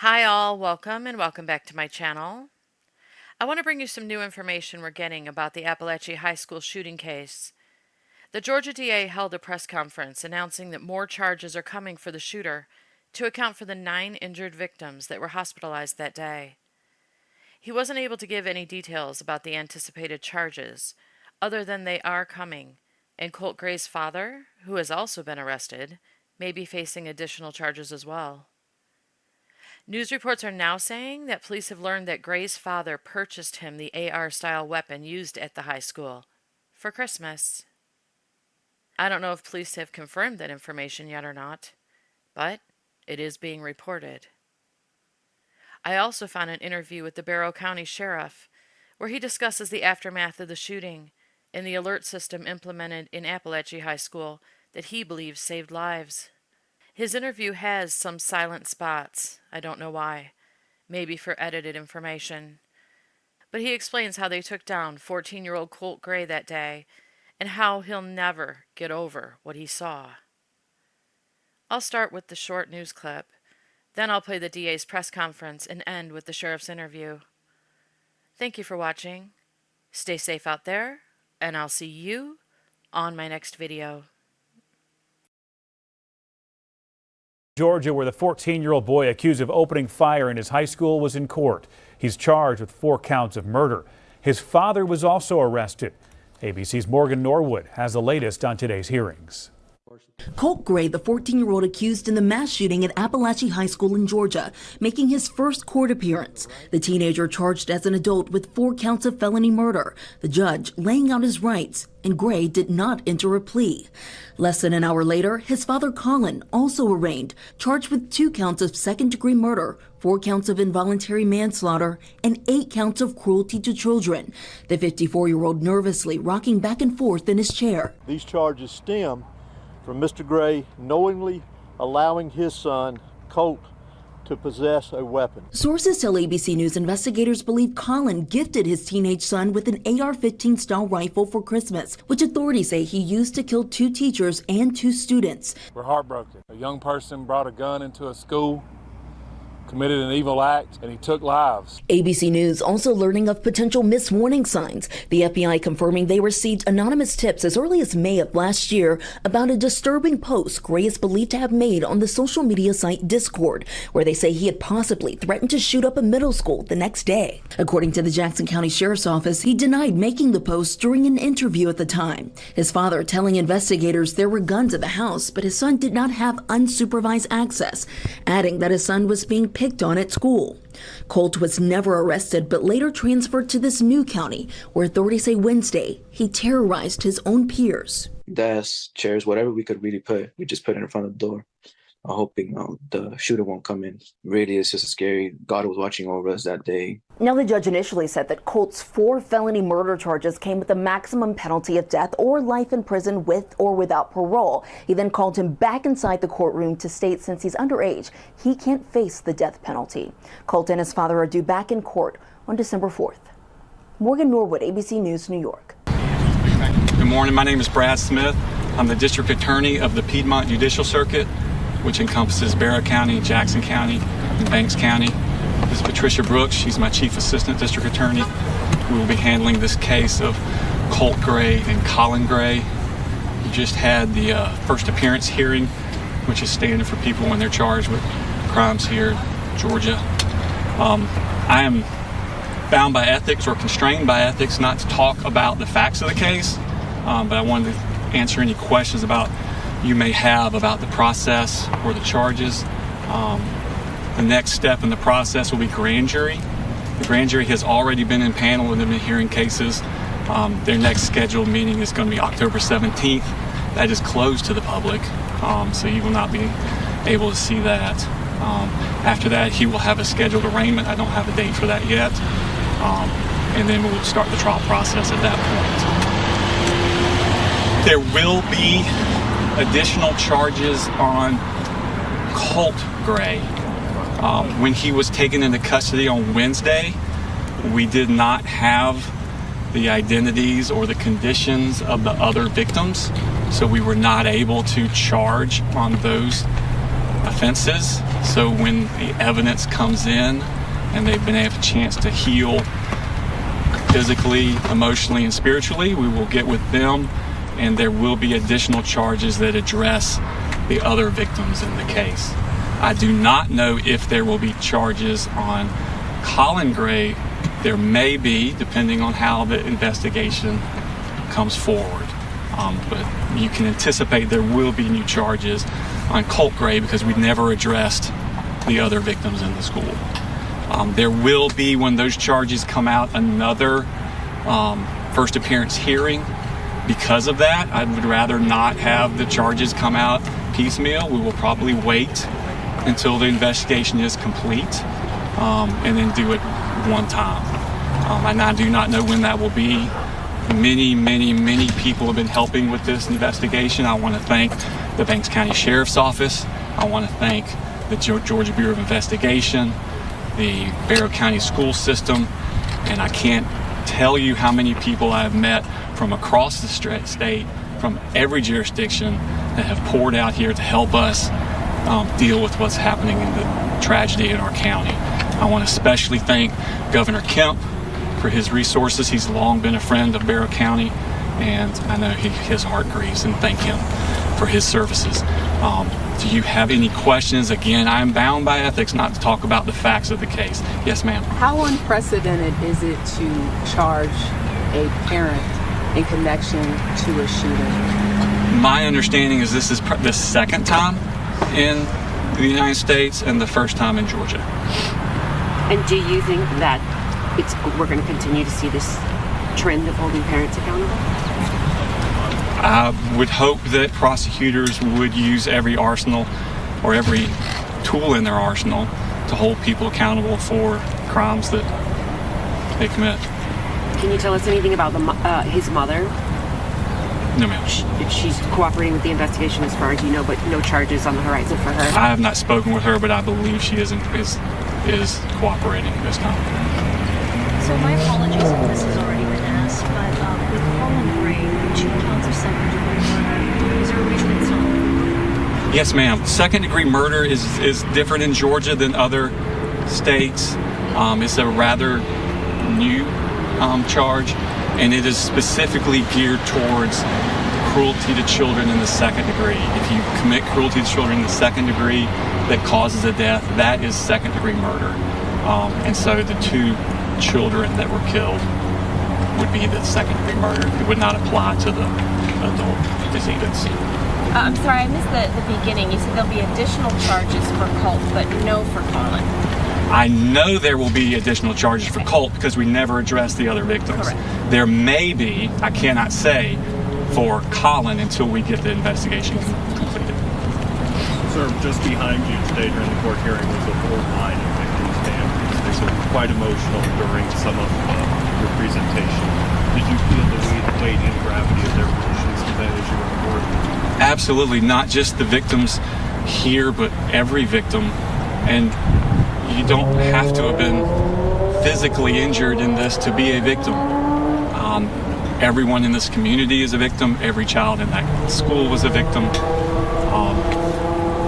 Hi all, welcome and welcome back to my channel. I want to bring you some new information we're getting about the Apalachee High School shooting case. The Georgia DA held a press conference announcing that more charges are coming for the shooter to account for the 9 injured victims that were hospitalized that day. He wasn't able to give any details about the anticipated charges, other than they are coming, and Colt Gray's father, who has also been arrested, may be facing additional charges as well. News reports are now saying that police have learned that Gray's father purchased him the AR-style weapon used at the high school for Christmas. I don't know if police have confirmed that information yet or not, but it is being reported. I also found an interview with the Barrow County Sheriff where he discusses the aftermath of the shooting and the alert system implemented in Apalachee High School that he believes saved lives. His interview has some silent spots. I don't know why. Maybe for edited information. But he explains how they took down 14-year-old Colt Gray that day and how he'll never get over what he saw. I'll start with the short news clip. Then I'll play the DA's press conference and end with the sheriff's interview. Thank you for watching. Stay safe out there, and I'll see you on my next video. Georgia, where the 14-year-old boy accused of opening fire in his high school was in court. He's charged with 4 counts of murder. His father was also arrested. ABC's Morgan Norwood has the latest on today's hearings. Colt Gray, the 14-year-old accused in the mass shooting at Apalachee High School in Georgia, making his first court appearance. The teenager charged as an adult with 4 counts of felony murder. The judge laying out his rights, and Gray did not enter a plea. Less than an hour later, his father Colin, also arraigned, charged with 2 counts of second-degree murder, 4 counts of involuntary manslaughter, and 8 counts of cruelty to children. The 54-year-old nervously rocking back and forth in his chair. These charges stem from Mr. Gray knowingly allowing his son, Colt, to possess a weapon. Sources tell ABC News investigators believe Colin gifted his teenage son with an AR-15 style rifle for Christmas, which authorities say he used to kill 2 teachers and 2 students. We're heartbroken. A young person brought a gun into a school, committed an evil act, and he took lives. ABC News also learning of potential missed warning signs. The FBI confirming they received anonymous tips as early as May of last year about a disturbing post Gray is believed to have made on the social media site Discord, where they say he had possibly threatened to shoot up a middle school the next day. According to the Jackson County Sheriff's Office, he denied making the post during an interview at the time. His father telling investigators there were guns at the house, but his son did not have unsupervised access, adding that his son was being picked on at school. Colt was never arrested, but later transferred to this new county, where authorities say Wednesday he terrorized his own peers. Desks, chairs, whatever we could really put, we just put it in front of the door, hoping the shooter won't come in. Really, it's just scary. God was watching over us that day. Now, the judge initially said that Colt's 4 felony murder charges came with a maximum penalty of death or life in prison with or without parole. He then called him back inside the courtroom to state since he's underage, he can't face the death penalty. Colt and his father are due back in court on December 4th. Morgan Norwood, ABC News, New York. Good morning. My name is Brad Smith. I'm the District Attorney of the Piedmont Judicial Circuit, which encompasses Barrow County, Jackson County, and Banks County. This is Patricia Brooks. She's my Chief Assistant District Attorney. We will be handling this case of Colt Gray and Colin Gray. We just had the first appearance hearing, which is standard for people when they're charged with crimes here in Georgia. I am bound by ethics or constrained by ethics not to talk about the facts of the case, but I wanted to answer any questions you may have about the process or the charges. The next step in the process will be grand jury. The grand jury has already been in panel and they've been hearing cases. Their next scheduled meeting is going to be October 17th. That is closed to the public, so you will not be able to see that. After that, he will have a scheduled arraignment. I don't have a date for that yet. And then we'll start the trial process at that point. There will be additional charges on Colt Gray. When he was taken into custody on Wednesday, we did not have the identities or the conditions of the other victims, so we were not able to charge on those offenses. So when the evidence comes in and they've been able a chance to heal physically, emotionally, and spiritually, we will get with them, and there will be additional charges that address the other victims in the case. I do not know if there will be charges on Colin Gray. There may be, depending on how the investigation comes forward. But you can anticipate there will be new charges on Colt Gray because we never addressed the other victims in the school. There will be, when those charges come out, another first appearance hearing. Because of that, I would rather not have the charges come out piecemeal. We will probably wait until the investigation is complete and then do it one time. And I do not know when that will be. Many people have been helping with this investigation. I want to thank the Banks County Sheriff's Office. I want to thank the Georgia Bureau of Investigation, the Barrow County School System, and I can't tell you how many people I've met from across the state, from every jurisdiction, that have poured out here to help us deal with what's happening in the tragedy in our county. I want to especially thank Governor Kemp for his resources. He's long been a friend of Barrow County, and I know his heart grieves, and thank him for his services. Do you have any questions? Again, I'm bound by ethics not to talk about the facts of the case. Yes, ma'am. How unprecedented is it to charge a parent in connection to a shooting? My understanding is this is the second time in the United States and the first time in Georgia. And do you think that we're going to continue to see this trend of holding parents accountable? I would hope that prosecutors would use every arsenal or every tool in their arsenal to hold people accountable for crimes that they commit. Can you tell us anything about his mother? No, ma'am. She's cooperating with the investigation as far as you know, but no charges on the horizon for her? I have not spoken with her, but I believe she is cooperating this time. So my apologies if this has already been asked, but with Colin Gray, 2 counts of second-degree murder, is there a reason it's not? Yes, ma'am. Second-degree murder is different in Georgia than other states. It's a rather new charge, and it is specifically geared towards cruelty to children in the second degree. If you commit cruelty to children in the second degree that causes a death, that is second-degree murder. And so the 2 children that were killed would be the second-degree murder. It would not apply to the adult decedents. I'm sorry, I missed the beginning. You said there'll be additional charges for Colt, but no for Colin. I know there will be additional charges for Colt because we never addressed the other victims. Correct. There may be, I cannot say, for Colin until we get the investigation completed. Sir, just behind you today during the court hearing was a full line of victims' families. They were quite emotional during some of your presentation. Did you feel the weight and gravity of their emotions today as you were recording? Absolutely, not just the victims here, but every victim. And you don't have to have been physically injured in this to be a victim. Everyone in this community is a victim. Every child in that school was a victim.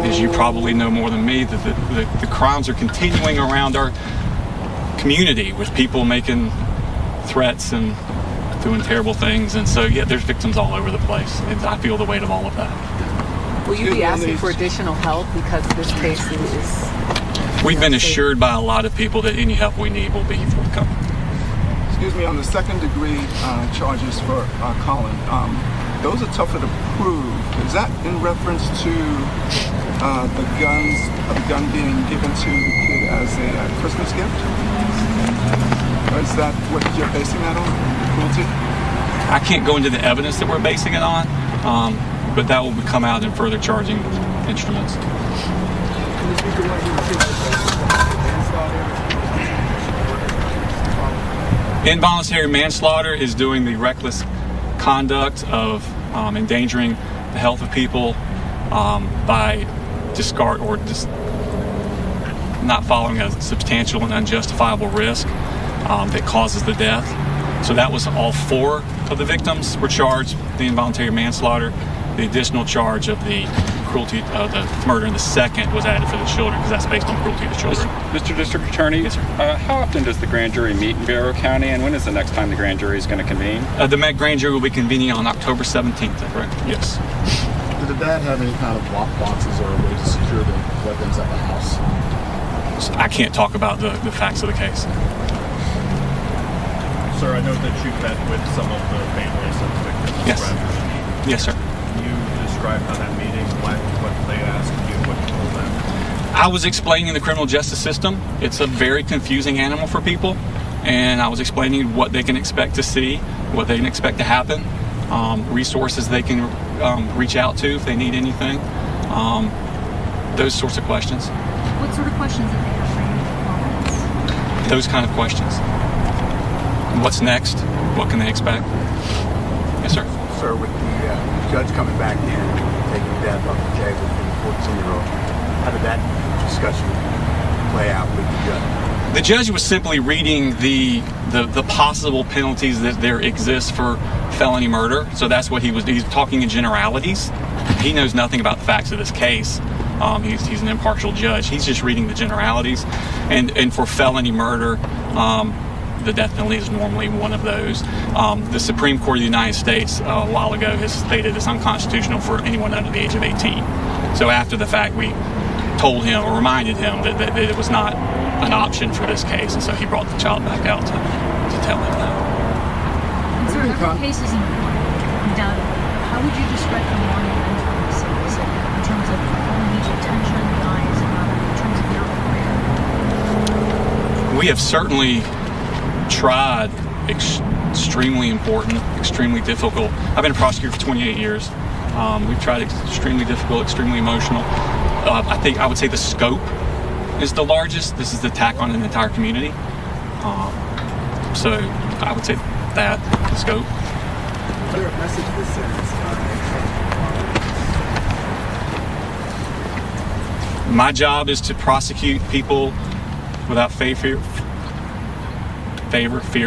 As you probably know more than me, that the crimes are continuing around our community with people making threats and doing terrible things. And so, yeah, there's victims all over the place. And I feel the weight of all of that. Will you be asking for additional help because this case is... We've been assured by a lot of people that any help we need will be forthcoming. Excuse me, on the second-degree charges for Colin, those are tougher to prove. Is that in reference to the gun being given to the kid as a Christmas gift? Or is that what you're basing that on, cruelty? I can't go into the evidence that we're basing it on, but that will come out in further charging instruments. Involuntary manslaughter is doing the reckless conduct of endangering the health of people by discard or not following a substantial and unjustifiable risk that causes the death. So that was all 4 of the victims were charged with the involuntary manslaughter. The additional charge of the cruelty, the murder in the second was added for the children because that's based on cruelty to children. Mr. District Attorney, yes, sir. How often does the grand jury meet in Barrow County, and when is the next time the grand jury is going to convene? The grand jury will be convening on October 17th, is that correct? Yes. Did the dad have any kind of lock boxes or a way to secure the weapons at the house? I can't talk about the facts of the case. Sir, I know that you've met with some of the families of the victims. Yes. Yes, sir. Can you describe how that meeting went, what they asked you, what you told them? I was explaining the criminal justice system. It's a very confusing animal for people, and I was explaining what they can expect to see, what they can expect to happen, resources they can reach out to if they need anything, those sorts of questions. What sort of questions did they have for you? Those kind of questions. What's next? What can they expect? Yes, sir. Sir, with the judge coming back in, taking death off the jail with the 14-year-old, how did that discussion play out with the judge? The judge was simply reading the possible penalties that there exist for felony murder. So that's what he's talking in generalities. He knows nothing about the facts of this case. He's an impartial judge. He's just reading the generalities. And for felony murder, the death penalty is normally one of those. The Supreme Court of the United States a while ago has stated it's unconstitutional for anyone under the age of 18. So after the fact, we told him or reminded him that it was not an option for this case, and so he brought the child back out to tell him that. There are different cases in court, undoubtedly. How would you describe the monumental series in terms of pulling each attention, the eyes, and in terms of your career? We have certainly tried extremely important, extremely difficult. I've been a prosecutor for 28 years. We've tried extremely difficult, extremely emotional. I would say the scope is the largest. This is the attack on an entire community. So I would say that, the scope. Is there a message this sentence? My job is to prosecute people without fear,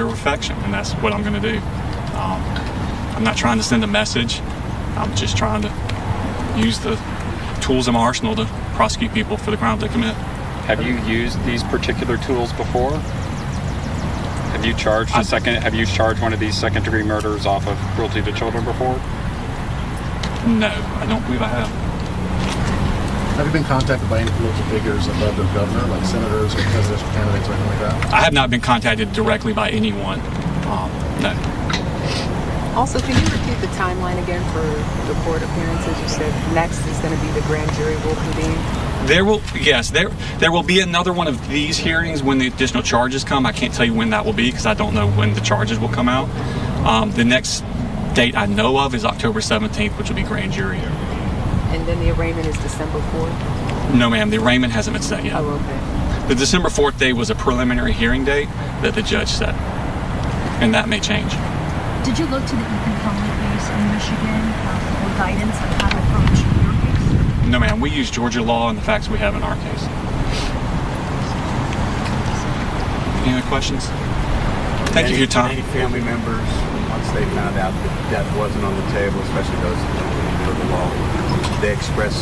or affection, and that's what I'm going to do. I'm not trying to send a message. I'm just trying to use the tools in my arsenal to prosecute people for the crimes they commit. Have you used these particular tools before? Have you charged one of these second-degree murders off of cruelty to children before? No, I don't believe I have. Have you been contacted by any political figures above the governor, like senators or presidential candidates or anything like that? I have not been contacted directly by anyone. No. Also, can you repeat the timeline again for the court appearances? You said next is going to be the grand jury will convene. There will be another one of these hearings when the additional charges come. I can't tell you when that will be because I don't know when the charges will come out. The next date I know of is October 17th, which will be grand jury. And then the arraignment is December 4th? No, ma'am. The arraignment hasn't been set yet. Oh, okay. The December 4th date was a preliminary hearing date that the judge set, and that may change. Did you look to the Ethan Conley case in Michigan for guidance on how to approach your case? No, ma'am. We use Georgia law and the facts we have in our case. Any other questions? Thank you for your time. Any family members, once they found out that death wasn't on the table, especially those who know the law, did they express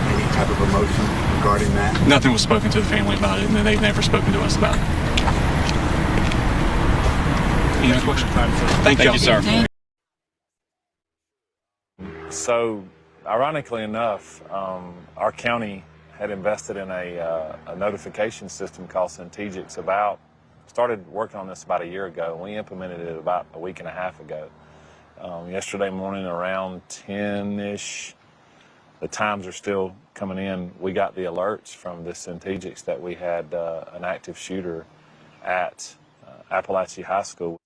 any type of emotion regarding that? Nothing was spoken to the family about it, and they've never spoken to us about it. Any other questions? Thank you, sir. So, ironically enough, our county had invested in a notification system called Centegix started working on this about a year ago. We implemented it about a week and a half ago. Yesterday morning around 10-ish, the times are still coming in. We got the alerts from this Centegix that we had an active shooter at Apalachee High School.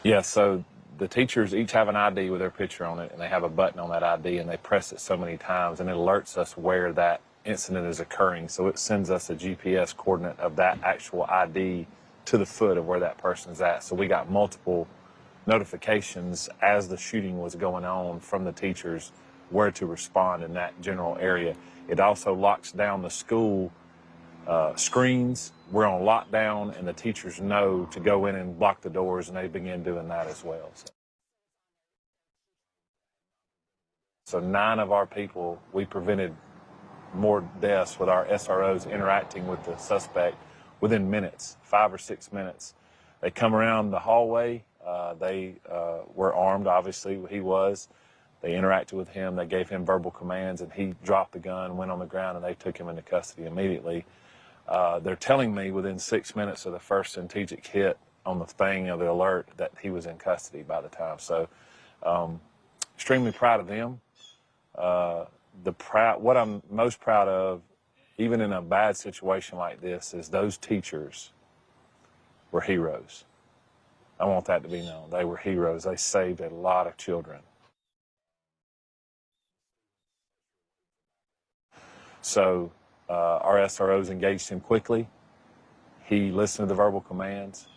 Yeah, so the teachers each have an ID with their picture on it, and they have a button on that ID, and they press it so many times, and it alerts us where that incident is occurring. So it sends us a GPS coordinate of that actual ID to the foot of where that person's at. So we got multiple notifications as the shooting was going on from the teachers where to respond in that general area. It also locks down the school screens. We're on lockdown, and the teachers know to go in and block the doors, and they begin doing that as well. So. So 9 of our people, we prevented more deaths with our SROs interacting with the suspect within minutes, 5 or 6 minutes. They come around the hallway. They were armed, obviously, he was. They interacted with him. They gave him verbal commands, and he dropped the gun, went on the ground, and they took him into custody immediately. They're telling me within 6 minutes of the first strategic hit on the thing of the alert that he was in custody by the time. So extremely proud of them. What I'm most proud of, even in a bad situation like this, is those teachers were heroes. I want that to be known. They were heroes. They saved a lot of children. So our SROs engaged him quickly. He listened to the verbal commands,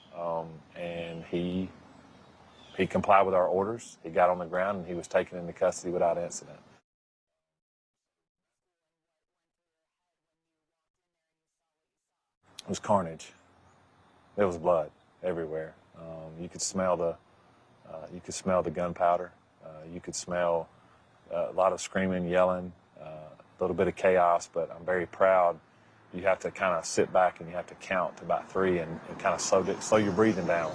and he complied with our orders. He got on the ground, and he was taken into custody without incident. It was carnage. There was blood everywhere. You could smell the gunpowder. You could smell a lot of screaming, yelling, a little bit of chaos. But I'm very proud. You have to kind of sit back and you have to count to about 3 and kind of slow your breathing down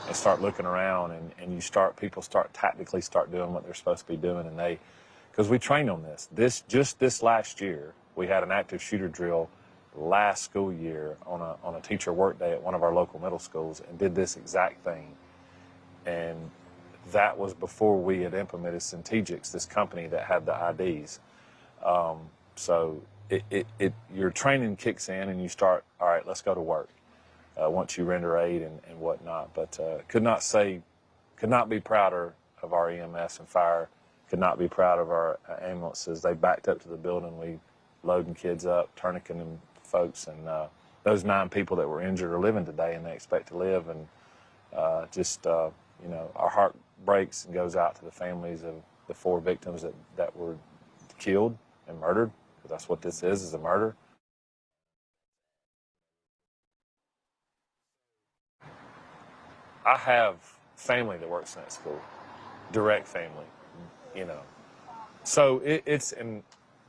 and start looking around, and people tactically start doing what they're supposed to be doing, and because we trained on this. Just this last year, we had an active shooter drill last school year on a teacher work day at one of our local middle schools, and did this exact thing. And that was before we had implemented Strategics, this company that had the IDs. So your training kicks in, and you start, all right, let's go to work. Once you render aid and whatnot, but could not be prouder of our EMS and fire. Could not be proud of our ambulances. They backed up to the building. We loading kids up, tourniqueting folks, and those 9 people that were injured are living today, and they expect to live. And our heart breaks and goes out to the families of the 4 victims that were killed and murdered, because that's what this is a murder. I have family that works in that school, direct family, So it's in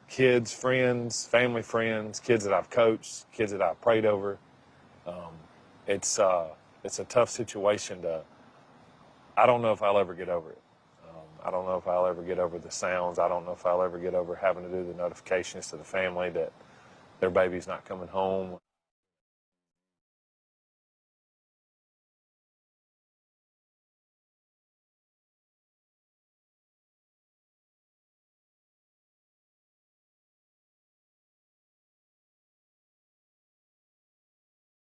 kids, friends, family friends, kids that I've coached, kids that I've prayed over. It's a tough situation I don't know if I'll ever get over it. I don't know if I'll ever get over the sounds. I don't know if I'll ever get over having to do the notifications to the family that their baby's not coming home.